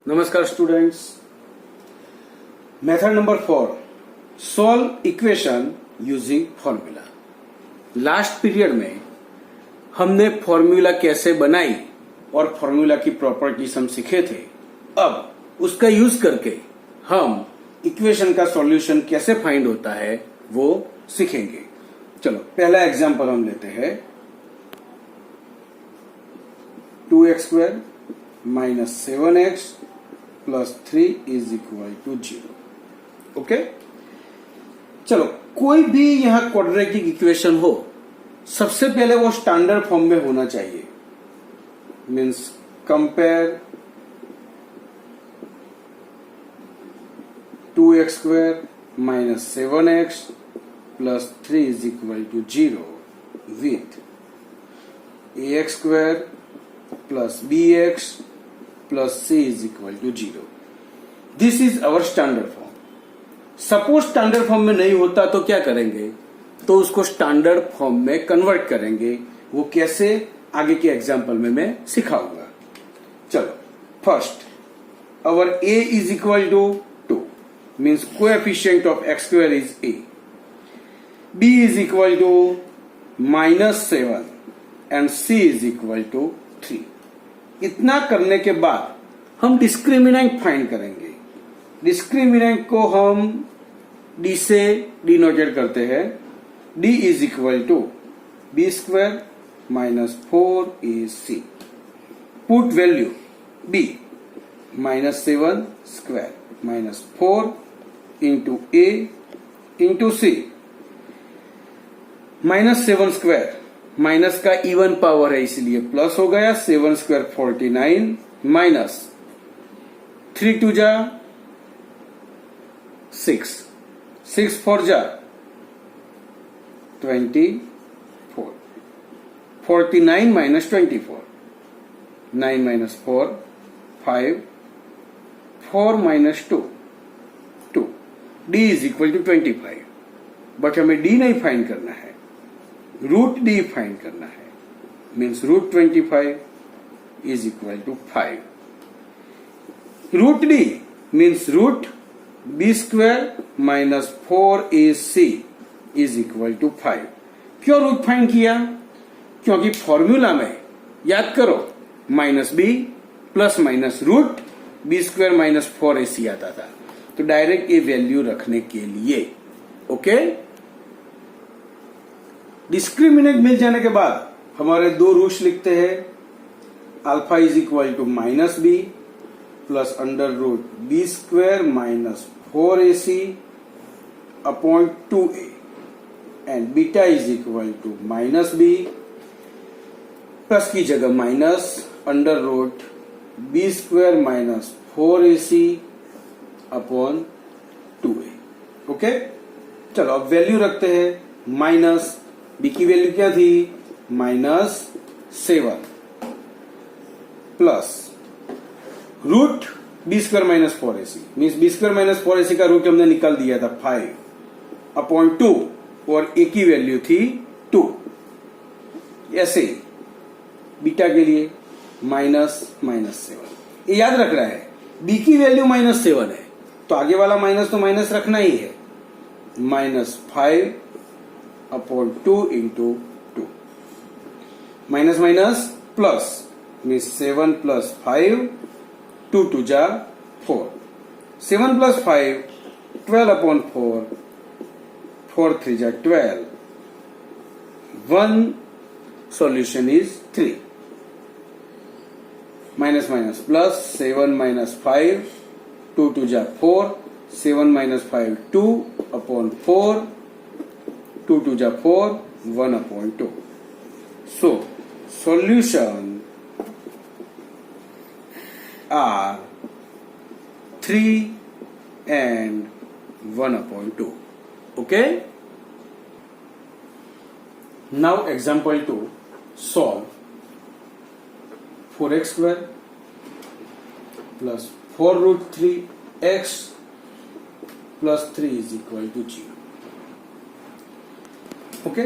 नमस्कार students. Method number 4, solve equation using formula. Last period में हमने फॉर्मूला कैसे बनाई और फॉर्मूला की प्रॉपर्टीज हम सीखे थे। अब उसका यूज करके हम इक्वेशन का सॉल्यूशन कैसे फाइंड होता है वो सीखेंगे। चलो पहला एग्जांपल हम लेते हैं। 2x² minus 7x plus 3 is equal to 0। Okay, चलो कोई भी यहां क्वाड्रेटिक इक्वेशन हो, सबसे पहले वो स्टैंडर्ड फॉर्म में होना चाहिए। Means compare 2x² minus 7x plus 3 is equal to 0 with ax² plus bx plus c is equal to 0। This is our standard form. Suppose standard form में नहीं होता तो क्या करेंगे, तो उसको स्टैंडर्ड फॉर्म में कन्वर्ट करेंगे। वो कैसे, आगे के एग्जांपल में मैं सिखाऊंगा। चलो first our a is equal to 2 means coefficient of x² is a, b is equal to -7 and c is equal to 3। इतना करने के बाद हम डिस्क्रिमिनेंट फाइंड करेंगे। डिस्क्रिमिनेंट को हम d से डिनोटेट करते हैं। d is equal to b² minus 4 is c। Put value b -7 square minus 4 into a into c। -7 square minus का इवन पावर है इसलिए प्लस हो गया। 7 स्क्वायर 49 माइनस 3 2 जा 6, 6 4 जा 24, 49 minus 24, 9 minus 4 5, 4 minus 2 2। d is equal to 25, but हमें d नहीं find करना है, रूट d फाइंड करना है। Means root 25 is equal to 5। Root d means root b² minus 4ac is equal to 5। क्यों रूट फाइंड किया? क्योंकि फॉर्मूला में याद करो -b plus minus root b² minus 4ac आता था, तो डायरेक्ट ये वैल्यू रखने के लिए। ओके, डिस्क्रिमिनेंट मिल जाने के बाद हमारे दो रूट्स लिखते हैं। Alpha is equal to -b plus under root b² minus 4ac upon 2a and beta is equal to -b plus की जगह minus under root b² minus 4ac upon 2a। Okay, चलो अब वैल्यू रखते हैं। Minus b की value क्या थी, -7 plus root b² minus 4ac means b² minus 4ac का रूट हमने निकाल दिया था 5 अपॉन 2 और a की वैल्यू थी 2। ऐसे ही बीटा के लिए -7। ये याद रख रहा है, b की वैल्यू -7 है तो आगे वाला माइनस तो माइनस रखना ही है। -5 upon 2 into 2, minus minus plus means 7 plus 5, 2 2 जा 4, 7 प्लस 5 12 अपॉन 4, 4 3 जा 12, 1 solution is 3। Minus minus plus 7 minus 5, 2 2 जा 4, 7 माइनस 5 2 अपॉन 4, 2 2 जा 4, 1 upon 2। So, solution are 3 and 1 upon 2। Okay? Now example 2, solve 4x² plus 4 root 3x plus 3 is equal to 0। Okay,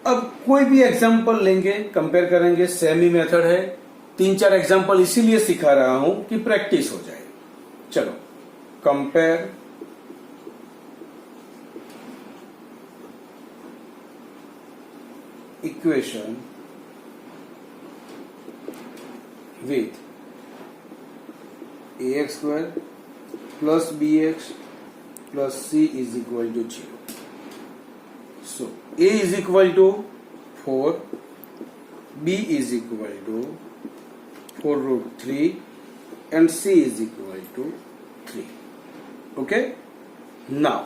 अब कोई भी example लेंगे, compare करेंगे, same ही method है। 3-4 example इसीलिए सिखा रहा हूं कि प्रैक्टिस हो जाए। चलो compare equation with ax square plus bx plus c is equal to 0. So a is equal to 4, b is equal to 4 root 3 and c is equal to 3. Okay? Now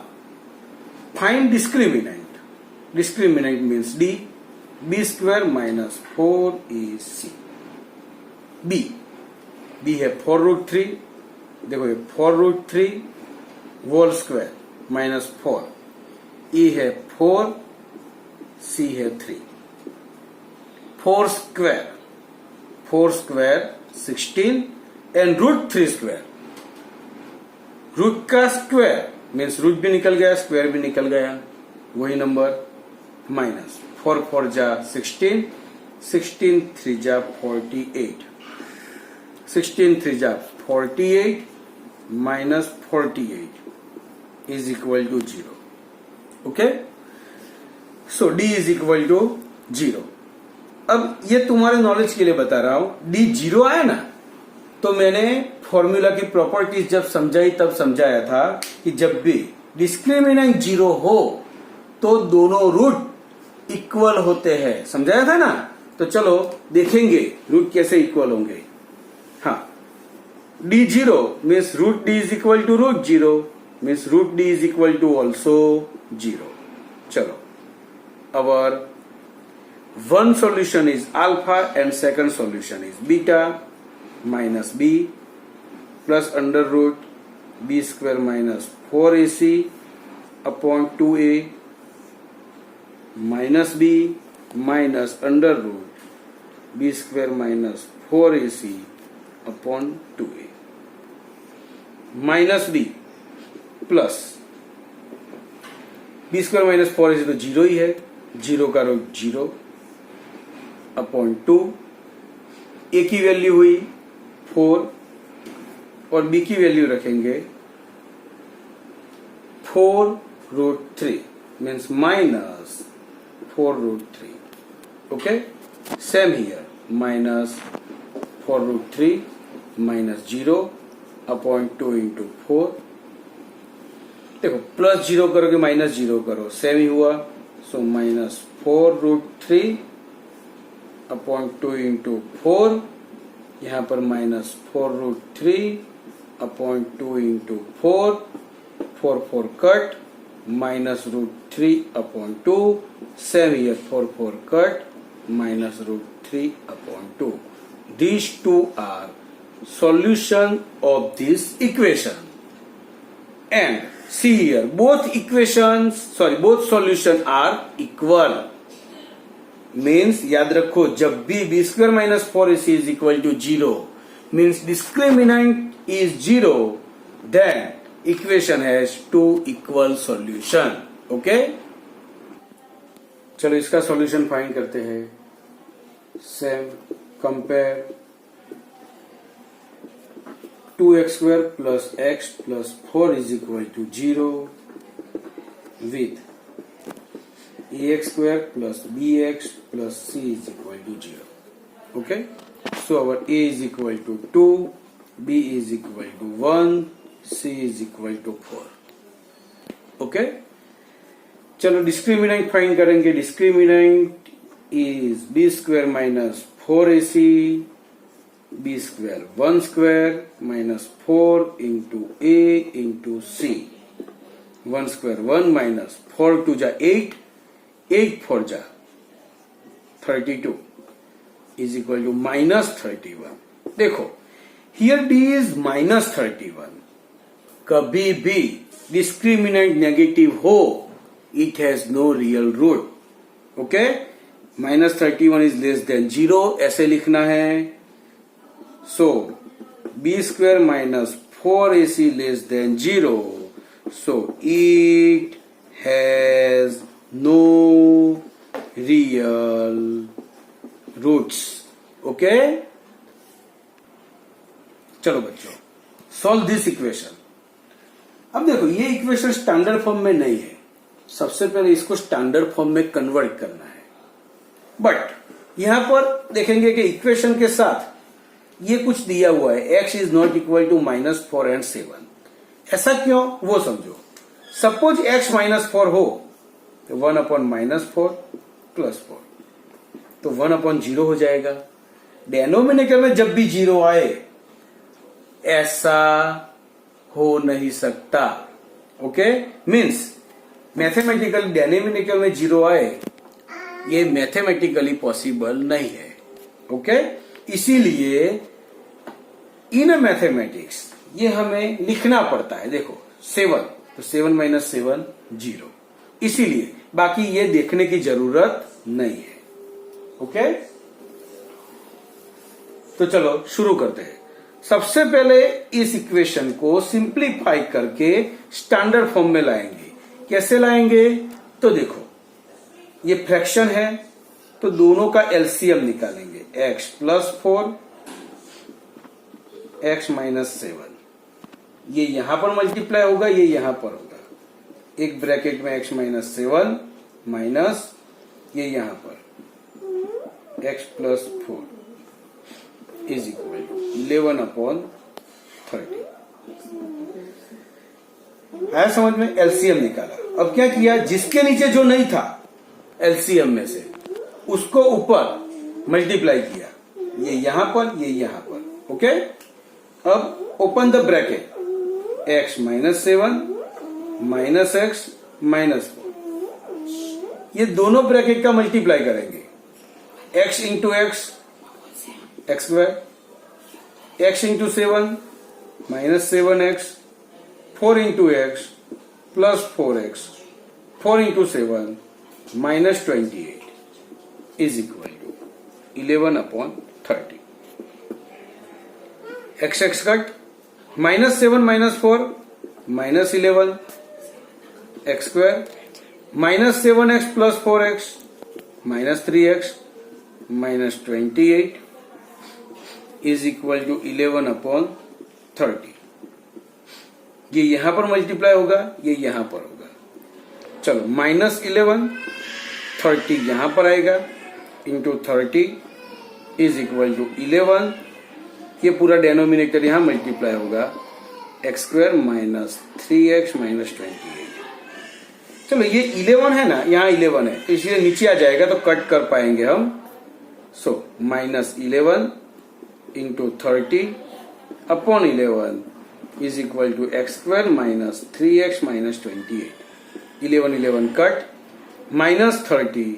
find discriminant. Discriminant means d. b square minus 4ac. b है 4 root 3, देखो ये 4 root 3 whole square minus 4, e है 4, c है 3. 4 square 16 and root 3 square. Root का square means root भी निकल गया, square भी निकल गया, वही नंबर माइनस 4 4 जा 16, 16 3 जा 48, 16 3 जा 48 minus 48 is equal to 0. Okay? So D is equal to 0. अब ये तुम्हारे नॉलेज के लिए बता रहा हूं, D 0 आया ना, तो मैंने फॉर्मूला की प्रॉपर्टीज जब समझाई तब समझाया था कि जब भी डिस्क्रिमिनेंट 0 हो तो दोनों रूट इक्वल होते हैं. समझाया था ना? तो चलो देखेंगे रूट कैसे इक्वल होंगे. हाँ, d0 means root d is equal to root 0 means root d is equal to also 0. चलो, our one solution is alpha and second solution is beta minus b plus under root b square minus 4ac upon 2a minus b minus under root b square minus 4ac upon 2a minus b plus b square minus 4ac तो 0 ही है, 0 का root 0 upon 2, a की value हुई 4 और b की value रखेंगे 4 root 3 means minus 4 root 3. Okay, same here minus 4 root 3 minus 0 upon 2 into 4. देखो plus 0 करोगे माइनस 0 करो, सेम ही हुआ. So minus 4 root 3 upon 2 into 4, यहां पर minus 4 root 3 upon 2 into 4, 4 4 cut, minus root 3 upon 2, same here 4 4 cut, minus root 3 upon 2. These two are solution of this equation. And see here, both solution are equal. Means याद रखो, जब भी b square minus 4ac is equal to 0 means discriminant is 0, then equation has two equal solution. Okay? चलो इसका solution find करते हैं. Same compare 2x square plus x plus 4 is equal to 0 with ax square plus bx plus c is equal to 0. Okay? So our a is equal to 2, b is equal to 1, c is equal to 4. Okay? चलो discriminant find करेंगे. Discriminant is b square minus 4ac, b square 1 square minus 4 into a into c. 1 square 1 minus 4 2 जा 8, 8 4 जा 32 is equal to minus 31. देखो here d is minus 31. कभी भी discriminant negative हो, it has no real root. Okay? minus 31 is less than 0, ऐसे लिखना है. So b square minus 4ac less than 0, so it has no real roots. Okay? चलो बच्चों, solve this equation. अब देखो ये इक्वेशन स्टैंडर्ड फॉर्म में नहीं है, सबसे पहले इसको स्टैंडर्ड फॉर्म में कन्वर्ट करना है। बट यहां पर देखेंगे कि इक्वेशन के साथ ये कुछ दिया हुआ है, x is not equal to -4 and 7। ऐसा क्यों वो समझो। सपोज x -4 हो तो 1/-4 +4 तो 1/0 हो जाएगा। डेनोमिनेटर में जब भी 0 आए ऐसा हो नहीं सकता। ओके, मीन्स मैथमेटिकल डेनोमिनेटर में 0 आए ये मैथमेटिकली पॉसिबल नहीं है। ओके, इसीलिए इन मैथमेटिक्स ये हमें लिखना पड़ता है। देखो 7 तो 7 - 7 0, इसीलिए बाकी ये देखने की जरूरत नहीं है। ओके, तो चलो शुरू करते हैं। सबसे पहले इस इक्वेशन को सिंप्लीफाई करके स्टैंडर्ड फॉर्म में लाएंगे। कैसे लाएंगे तो देखो ये फ्रैक्शन है तो दोनों का एलसीएम निकालेंगे। x + 4 x - 7 ये यहां पर मल्टीप्लाई होगा, ये यहां पर होगा। एक ब्रैकेट में x - 7 माइनस ये यहां पर x + 4 इज इक्वल टू 11/30। आया समझ में? एलसीएम निकाला। अब क्या किया, जिसके नीचे जो नहीं था एलसीएम में से उसको ऊपर मल्टीप्लाई किया, ये यहां पर ये यहां पर। ओके, अब open the bracket, x - 7 minus x - 4 ये दोनों ब्रैकेट का मल्टीप्लाई करेंगे। x into x x², x into 7 -7x, 4 into x + 4x, 4 into 7 -28 is equal to 11/30। x cut, -7 - 4 -11 x², -7x + 4x -3x -28 is equal to 11/30। ये यहां पर multiply होगा, ये यहां पर होगा। चलो -11 30 यहां पर आएगा इंटू 30 इज इक्वल टू 11। ये पूरा डेनोमिनेटर यहां मल्टीप्लाई होगा, x² -3x -28। चलो ये 11 है ना, यहां 11 है तो इसलिए नीचे आ जाएगा तो कट कर पाएंगे हम। So -11 into 30 upon 11 is equal to x² -3x -28। 11 cut, -30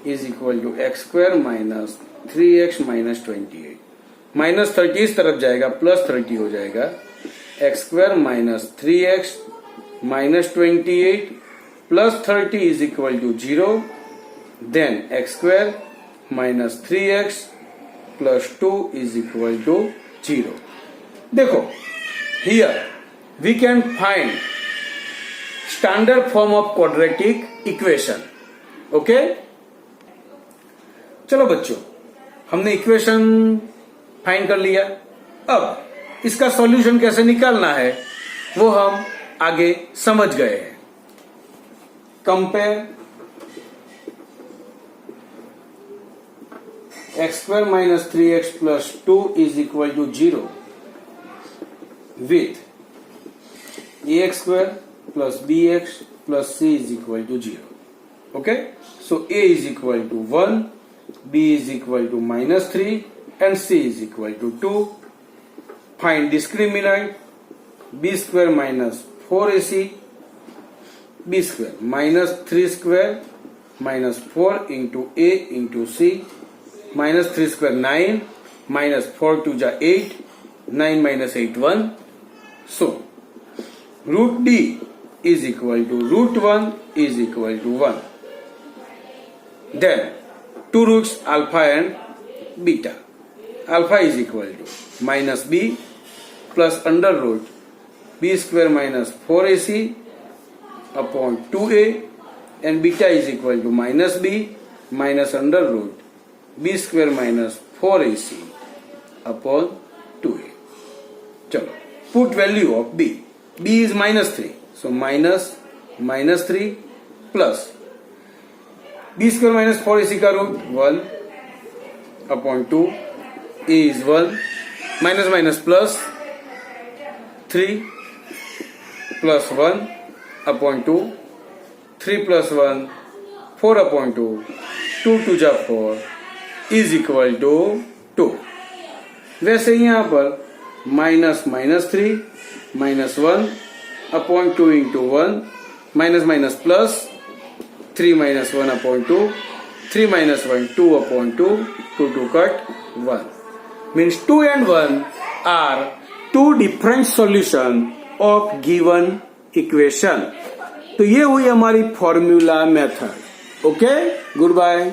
is equal to x² -3x -28। -30 इस तरफ जाएगा, +30 हो जाएगा। x² -3x -28 +30 is equal to 0। Then x² -3x +2 is equal to 0। देखो here we can find standard form of quadratic equation. Okay, चलो बच्चों हमने equation find कर लिया। अब इसका सॉल्यूशन कैसे निकालना है वो हम आगे समझ गए हैं। Compare x² -3x + 2 is equal to 0 with ax² + bx + c is equal to 0. Okay, so a is equal to 1, b is equal to -3 and c is equal to 2. Find discriminant b² - 4ac, b² -3² -4 into a into c, -3² 9 -4 2 8, 9 - 8 1. So √d is equal to √1 is equal to 1. Then two roots alpha and beta. Alpha is equal to -b plus under root b² -4ac upon 2a, and beta is equal to -b minus under root b² -4ac upon 2a. चलो, put value of b. b is -3, so -3 plus b square minus 4 is equal to 1 upon 2. a is 1 minus plus 3 plus 1 upon 2. 3 plus 1 4 upon 2. 2 to the 4 is equal to 2. वैसे यहाँ पर -3 -1 upon 2 into 1 minus plus 3 minus 1 upon 2. 3 minus 1 2 upon 2. 2 to cut 1 means 2 and 1 are two different solution of given equation. तो ये हुई हमारी formula method. Okay, good bye.